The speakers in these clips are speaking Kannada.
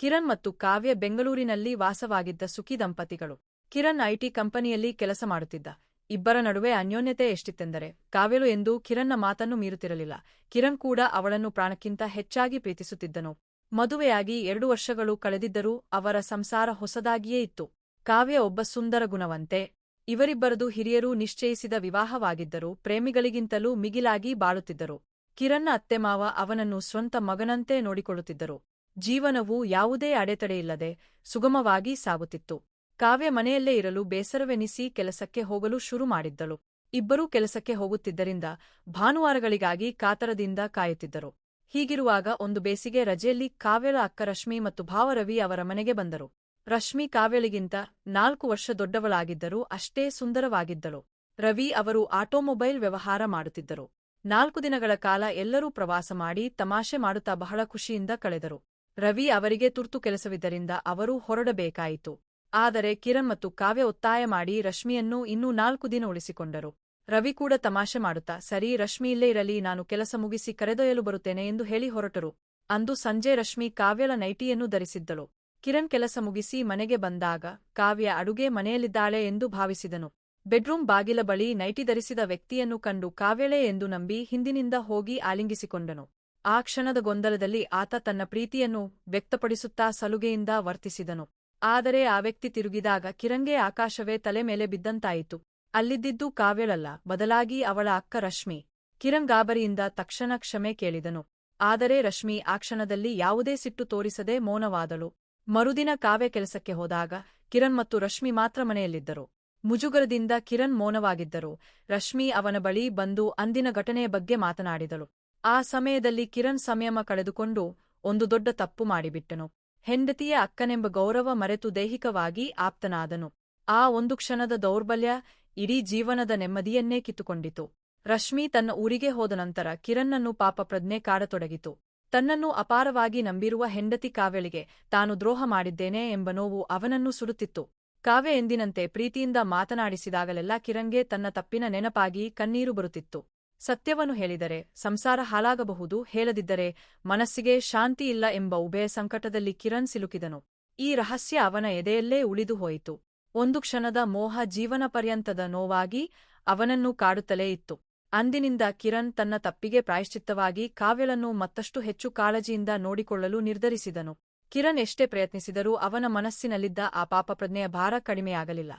ಕಿರಣ್ ಮತ್ತು ಕಾವ್ಯ ಬೆಂಗಳೂರಿನಲ್ಲಿ ವಾಸವಾಗಿದ್ದ ಸುಖಿ ದಂಪತಿಗಳು. ಕಿರಣ್ ಐಟಿ ಕಂಪನಿಯಲ್ಲಿ ಕೆಲಸ ಮಾಡುತ್ತಿದ್ದ. ಇಬ್ಬರ ನಡುವೆ ಅನ್ಯೋನ್ಯತೆ ಎಷ್ಟಿತ್ತೆಂದರೆ ಕಾವ್ಯಳು ಎಂದೂ ಕಿರಣ್ನ ಮಾತನ್ನು ಮೀರುತ್ತಿರಲಿಲ್ಲ. ಕಿರಣ್ ಕೂಡ ಅವಳನ್ನು ಪ್ರಾಣಕ್ಕಿಂತ ಹೆಚ್ಚಾಗಿ ಪ್ರೀತಿಸುತ್ತಿದ್ದನು. ಮದುವೆಯಾಗಿ 2 ವರ್ಷಗಳು ಕಳೆದಿದ್ದರೂ ಅವರ ಸಂಸಾರ ಹೊಸದಾಗಿಯೇ ಇತ್ತು. ಕಾವ್ಯ ಒಬ್ಬ ಸುಂದರ ಗುಣವಂತೆ. ಇವರಿಬ್ಬರದು ಹಿರಿಯರು ನಿಶ್ಚಯಿಸಿದ ವಿವಾಹವಾಗಿದ್ದರೂ ಪ್ರೇಮಿಗಳಿಗಿಂತಲೂ ಮಿಗಿಲಾಗಿ ಬಾಳುತ್ತಿದ್ದರು. ಕಿರಣ್ನ ಅತ್ತೆಮಾವ ಅವನನ್ನು ಸ್ವಂತ ಮಗನಂತೆ ನೋಡಿಕೊಳ್ಳುತ್ತಿದ್ದರು. ಜೀವನವು ಯಾವುದೇ ಅಡೆತಡೆಯಿಲ್ಲದೆ ಸುಗಮವಾಗಿ ಸಾಗುತ್ತಿತ್ತು. ಕಾವ್ಯ ಮನೆಯಲ್ಲೇ ಇರಲು ಬೇಸರವೆನಿಸಿ ಕೆಲಸಕ್ಕೆ ಹೋಗಲು ಶುರು ಮಾಡಿದ್ದಳು. ಇಬ್ಬರೂ ಕೆಲಸಕ್ಕೆ ಹೋಗುತ್ತಿದ್ದರಿಂದ ಭಾನುವಾರಗಳಿಗಾಗಿ ಕಾತರದಿಂದ ಕಾಯುತ್ತಿದ್ದರು. ಹೀಗಿರುವಾಗ ಒಂದು ಬೇಸಿಗೆ ರಜೆಯಲ್ಲಿ ಕಾವ್ಯಳ ಅಕ್ಕ ರಶ್ಮಿ ಮತ್ತು ಭಾವ ರವಿ ಅವರ ಮನೆಗೆ ಬಂದರು. ರಶ್ಮಿ ಕಾವ್ಯಳಿಗಿಂತ 4 ವರ್ಷ ದೊಡ್ಡವಳಾಗಿದ್ದರೂ ಅಷ್ಟೇ ಸುಂದರವಾಗಿದ್ದಳು. ರವಿ ಅವರು ಆಟೋಮೊಬೈಲ್ ವ್ಯವಹಾರ ಮಾಡುತ್ತಿದ್ದರು. 4 ದಿನಗಳ ಕಾಲ ಎಲ್ಲರೂ ಪ್ರವಾಸ ಮಾಡಿ ತಮಾಷೆ ಮಾಡುತ್ತಾ ಬಹಳ ಖುಷಿಯಿಂದ ಕಳೆದರು. ರವಿ ಅವರಿಗೆ ತುರ್ತು ಕೆಲಸವಿದ್ದರಿಂದ ಅವರು ಹೊರಡಬೇಕಾಯಿತು. ಆದರೆ ಕಿರಣ್ ಮತ್ತು ಕಾವ್ಯ ಒತ್ತಾಯ ಮಾಡಿ ರಶ್ಮಿಯನ್ನು ಇನ್ನೂ 4 ದಿನ ಉಳಿಸಿಕೊಂಡರು. ರವಿ ಕೂಡ ತಮಾಷೆ ಮಾಡುತ್ತಾ ಸರಿ ರಶ್ಮಿ ಇಲ್ಲೇ ಇರಲಿ, ನಾನು ಕೆಲಸ ಮುಗಿಸಿ ಕರೆದೊಯ್ಯಲು ಬರುತ್ತೇನೆ ಎಂದು ಹೇಳಿ ಹೊರಟರು. ಅಂದು ಸಂಜೆ ರಶ್ಮಿ ಕಾವ್ಯಳ ನೈಟಿಯನ್ನು ಧರಿಸಿದ್ದಳು. ಕಿರಣ್ ಕೆಲಸ ಮುಗಿಸಿ ಮನೆಗೆ ಬಂದಾಗ ಕಾವ್ಯ ಅಡುಗೆ ಮನೆಯಲ್ಲಿದ್ದಾಳೆ ಎಂದು ಭಾವಿಸಿದನು. ಬೆಡ್ರೂಮ್ ಬಾಗಿಲ ಬಳಿ ನೈಟಿ ಧರಿಸಿದ ವ್ಯಕ್ತಿಯನ್ನು ಕಂಡು ಕಾವ್ಯಳೇ ಎಂದು ನಂಬಿ ಹಿಂದಿನಿಂದ ಹೋಗಿ ಆಲಿಂಗಿಸಿಕೊಂಡನು. ಆ ಕ್ಷಣದ ಗೊಂದಲದಲ್ಲಿ ಆತ ತನ್ನ ಪ್ರೀತಿಯನ್ನು ವ್ಯಕ್ತಪಡಿಸುತ್ತಾ ಸಲುಗೆಯಿಂದ ವರ್ತಿಸಿದನು. ಆದರೆ ಆ ವ್ಯಕ್ತಿ ತಿರುಗಿದಾಗ ಕಿರಣ್ಗೆ ಆಕಾಶವೇ ತಲೆ ಮೇಲೆ ಬಿದ್ದಂತಾಯಿತು. ಅಲ್ಲಿದ್ದಿದ್ದು ಕಾವ್ಯಳಲ್ಲ, ಬದಲಾಗಿ ಅವಳ ಅಕ್ಕ ರಶ್ಮಿ. ಕಿರಣ್ ಗಾಬರಿಯಿಂದ ತಕ್ಷಣ ಕ್ಷಮೆ ಕೇಳಿದನು. ಆದರೆ ರಶ್ಮಿ ಆ ಕ್ಷಣದಲ್ಲಿ ಯಾವುದೇ ಸಿಟ್ಟು ತೋರಿಸದೆ ಮೌನವಾದಳು. ಮರುದಿನ ಕಾವ್ಯ ಕೆಲಸಕ್ಕೆ ಹೋದಾಗ ಕಿರಣ್ ಮತ್ತು ರಶ್ಮಿ ಮಾತ್ರ ಮನೆಯಲ್ಲಿದ್ದರು. ಮುಜುಗರದಿಂದ ಕಿರಣ್ ಮೌನವಾಗಿದ್ದರು. ರಶ್ಮಿ ಅವನ ಬಳಿ ಬಂದು ಅಂದಿನ ಘಟನೆಯ ಬಗ್ಗೆ ಮಾತನಾಡಿದಳು. ಆ ಸಮಯದಲ್ಲಿ ಕಿರಣ್ ಸಂಯಮ ಕಳೆದುಕೊಂಡು ಒಂದು ದೊಡ್ಡ ತಪ್ಪು ಮಾಡಿಬಿಟ್ಟನು. ಹೆಂಡತಿಯ ಅಕ್ಕನೆಂಬ ಗೌರವ ಮರೆತು ದೈಹಿಕವಾಗಿ ಆಪ್ತನಾದನು. ಆ ಒಂದು ಕ್ಷಣದ ದೌರ್ಬಲ್ಯ ಇಡೀ ಜೀವನದ ನೆಮ್ಮದಿಯನ್ನೇ ಕಿತ್ತುಕೊಂಡಿತು. ರಶ್ಮಿ ತನ್ನ ಊರಿಗೆ ಹೋದ ನಂತರ ಕಿರಣ್ಣನ್ನು ಪಾಪ ಪ್ರಜ್ಞೆ ಕಾಡತೊಡಗಿತು. ತನ್ನನ್ನು ಅಪಾರವಾಗಿ ನಂಬಿರುವ ಹೆಂಡತಿ ಕಾವ್ಯಳಿಗೆ ತಾನು ದ್ರೋಹ ಮಾಡಿದ್ದೇನೆ ಎಂಬ ನೋವು ಅವನನ್ನು ಸುಡುತ್ತಿತ್ತು. ಕಾವ್ಯ ಎಂದಿನಂತೆ ಪ್ರೀತಿಯಿಂದ ಮಾತನಾಡಿಸಿದಾಗಲೆಲ್ಲ ಕಿರಣ್ಗೆ ತನ್ನ ತಪ್ಪಿನ ನೆನಪಾಗಿ ಕಣ್ಣೀರು ಬರುತ್ತಿತ್ತು. ಸತ್ಯವನ್ನು ಹೇಳಿದರೆ ಸಂಸಾರ ಹಾಳಾಗಬಹುದು, ಹೇಳದಿದ್ದರೆ ಮನಸ್ಸಿಗೆ ಶಾಂತಿ ಇಲ್ಲ ಎಂಬ ಉಭಯ ಸಂಕಟದಲ್ಲಿ ಕಿರಣ್ ಸಿಲುಕಿದನು. ಈ ರಹಸ್ಯ ಅವನ ಎದೆಯಲ್ಲೇ ಉಳಿದು ಹೋಯಿತು. ಒಂದು ಕ್ಷಣದ ಮೋಹ ಜೀವನ ಪರ್ಯಂತದ ನೋವಾಗಿ ಅವನನ್ನು ಕಾಡುತ್ತಲೇ ಇತ್ತು. ಅಂದಿನಿಂದ ಕಿರಣ್ ತನ್ನ ತಪ್ಪಿಗೆ ಪ್ರಾಯಶ್ಚಿತ್ತವಾಗಿ ಕಾವ್ಯಳನ್ನು ಮತ್ತಷ್ಟು ಹೆಚ್ಚು ಕಾಳಜಿಯಿಂದ ನೋಡಿಕೊಳ್ಳಲು ನಿರ್ಧರಿಸಿದನು. ಕಿರಣ್ ಎಷ್ಟೇ ಪ್ರಯತ್ನಿಸಿದರೂ ಅವನ ಮನಸ್ಸಿನಲ್ಲಿದ್ದ ಆ ಪಾಪಪ್ರಜ್ಞೆಯ ಭಾರ ಕಡಿಮೆಯಾಗಲಿಲ್ಲ.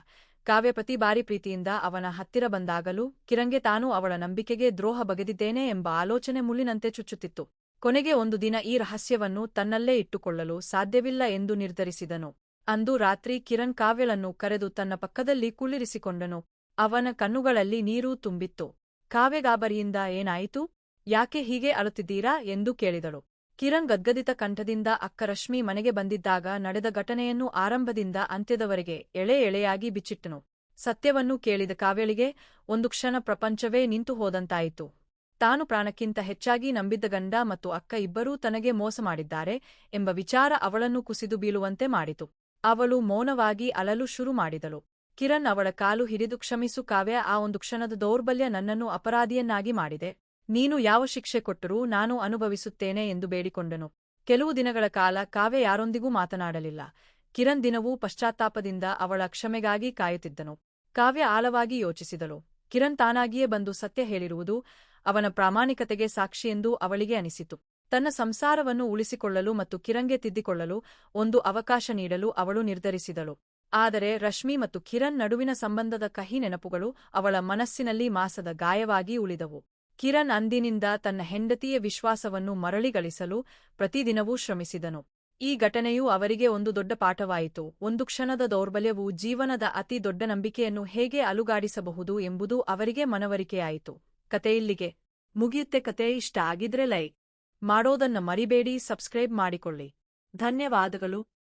ಕಾವ್ಯ ಪ್ರತಿ ಬಾರಿ ಪ್ರೀತಿಯಿಂದ ಅವನ ಹತ್ತಿರ ಬಂದಾಗಲೂ ಕಿರಣ್ಗೆ ತಾನು ಅವಳ ನಂಬಿಕೆಗೆ ದ್ರೋಹ ಬಗೆದಿದ್ದೇನೆ ಎಂಬ ಆಲೋಚನೆ ಮುಳ್ಳಿನಂತೆ ಚುಚ್ಚುತ್ತಿತ್ತು. ಕೊನೆಗೆ ಒಂದು ದಿನ ಈ ರಹಸ್ಯವನ್ನು ತನ್ನಲ್ಲೇ ಇಟ್ಟುಕೊಳ್ಳಲು ಸಾಧ್ಯವಿಲ್ಲ ಎಂದು ನಿರ್ಧರಿಸಿದನು. ಅಂದು ರಾತ್ರಿ ಕಿರಣ್ ಕಾವ್ಯಳನ್ನು ಕರೆದು ತನ್ನ ಪಕ್ಕದಲ್ಲಿ ಕುಳ್ಳಿರಿಸಿಕೊಂಡನು. ಅವನ ಕಣ್ಣುಗಳಲ್ಲಿ ನೀರು ತುಂಬಿತ್ತು. ಕಾವ್ಯ ಗಾಬರಿಯಿಂದ ಏನಾಯಿತು, ಯಾಕೆ ಹೀಗೆ ಅಳುತ್ತಿದ್ದೀರಾ ಎಂದು ಕೇಳಿದಳು. ಕಿರಣ್ ಗದ್ಗದಿತ ಕಂಠದಿಂದ ಅಕ್ಕ ರಶ್ಮಿ ಮನೆಗೆ ಬಂದಿದ್ದಾಗ ನಡೆದ ಘಟನೆಯನ್ನು ಆರಂಭದಿಂದ ಅಂತ್ಯದವರೆಗೆ ಎಳೆ ಎಳೆಯಾಗಿ ಬಿಚ್ಚಿಟ್ಟನು. ಸತ್ಯವನ್ನು ಕೇಳಿದ ಕಾವ್ಯಳಿಗೆ ಒಂದು ಕ್ಷಣ ಪ್ರಪಂಚವೇ ನಿಂತು ಹೋದಂತಾಯಿತು. ತಾನು ಪ್ರಾಣಕ್ಕಿಂತ ಹೆಚ್ಚಾಗಿ ನಂಬಿದ್ದ ಗಂಡ ಮತ್ತು ಅಕ್ಕ ಇಬ್ಬರೂ ತನಗೆ ಮೋಸ ಮಾಡಿದ್ದಾರೆ ಎಂಬ ವಿಚಾರ ಅವಳನ್ನು ಕುಸಿದು ಬೀಳುವಂತೆ ಮಾಡಿತು. ಅವಳು ಮೌನವಾಗಿ ಅಳಲು ಶುರು ಮಾಡಿದಳು. ಕಿರಣ್ ಅವಳ ಕಾಲು ಹಿಡಿದು ಕ್ಷಮಿಸು ಕಾವ್ಯ, ಆ ಒಂದು ಕ್ಷಣದ ದೌರ್ಬಲ್ಯ ನನ್ನನ್ನು ಅಪರಾಧಿಯನ್ನಾಗಿ ಮಾಡಿದೆ. ನೀನು ಯಾವ ಶಿಕ್ಷೆ ಕೊಟ್ಟರೂ ನಾನು ಅನುಭವಿಸುತ್ತೇನೆ ಎಂದು ಬೇಡಿಕೊಂಡನು. ಕೆಲವು ದಿನಗಳ ಕಾಲ ಕಾವ್ಯ ಯಾರೊಂದಿಗೂ ಮಾತನಾಡಲಿಲ್ಲ. ಕಿರಣ್ ದಿನವೂ ಪಶ್ಚಾತ್ತಾಪದಿಂದ ಅವಳ ಕ್ಷಮೆಗಾಗಿ ಕಾಯುತ್ತಿದ್ದನು. ಕಾವ್ಯ ಆಳವಾಗಿ ಯೋಚಿಸಿದಳು. ಕಿರಣ್ ತಾನಾಗಿಯೇ ಬಂದು ಸತ್ಯ ಹೇಳಿರುವುದು ಅವನ ಪ್ರಾಮಾಣಿಕತೆಗೆ ಸಾಕ್ಷಿಯೆಂದು ಅವಳಿಗೆ ಅನಿಸಿತು. ತನ್ನ ಸಂಸಾರವನ್ನು ಉಳಿಸಿಕೊಳ್ಳಲು ಮತ್ತು ಕಿರಣ್ಗೆ ತಿದ್ದಿಕೊಳ್ಳಲು ಒಂದು ಅವಕಾಶ ನೀಡಲು ಅವಳು ನಿರ್ಧರಿಸಿದಳು. ಆದರೆ ರಶ್ಮಿ ಮತ್ತು ಕಿರಣ್ ನಡುವಿನ ಸಂಬಂಧದ ಕಹಿ ನೆನಪುಗಳು ಅವಳ ಮನಸ್ಸಿನಲ್ಲಿ ಮಾಸದ ಗಾಯವಾಗಿ ಉಳಿದವು. ಕಿರಣ್ ಅಂದಿನಿಂದ ತನ್ನ ಹೆಂಡತಿಯ ವಿಶ್ವಾಸವನ್ನು ಮರಳಿಗಳಿಸಲು ಪ್ರತಿದಿನವೂ ಶ್ರಮಿಸಿದನು. ಈ ಘಟನೆಯು ಅವರಿಗೆ ಒಂದು ದೊಡ್ಡ ಪಾಠವಾಯಿತು. ಒಂದು ಕ್ಷಣದ ದೌರ್ಬಲ್ಯವು ಜೀವನದ ಅತಿ ದೊಡ್ಡ ನಂಬಿಕೆಯನ್ನು ಹೇಗೆ ಅಲುಗಾಡಿಸಬಹುದು ಎಂಬುದು ಅವರಿಗೆ ಮನವರಿಕೆಯಾಯಿತು. ಕತೆಯಿಲ್ಲಿಗೆ ಮುಗಿಯುತ್ತೆ. ಕತೆ ಇಷ್ಟ ಆಗಿದ್ರೆ ಲೈಕ್ ಮಾಡೋದನ್ನ ಮರಿಬೇಡಿ, ಸಬ್ಸ್ಕ್ರೈಬ್ ಮಾಡಿಕೊಳ್ಳಿ. ಧನ್ಯವಾದಗಳು.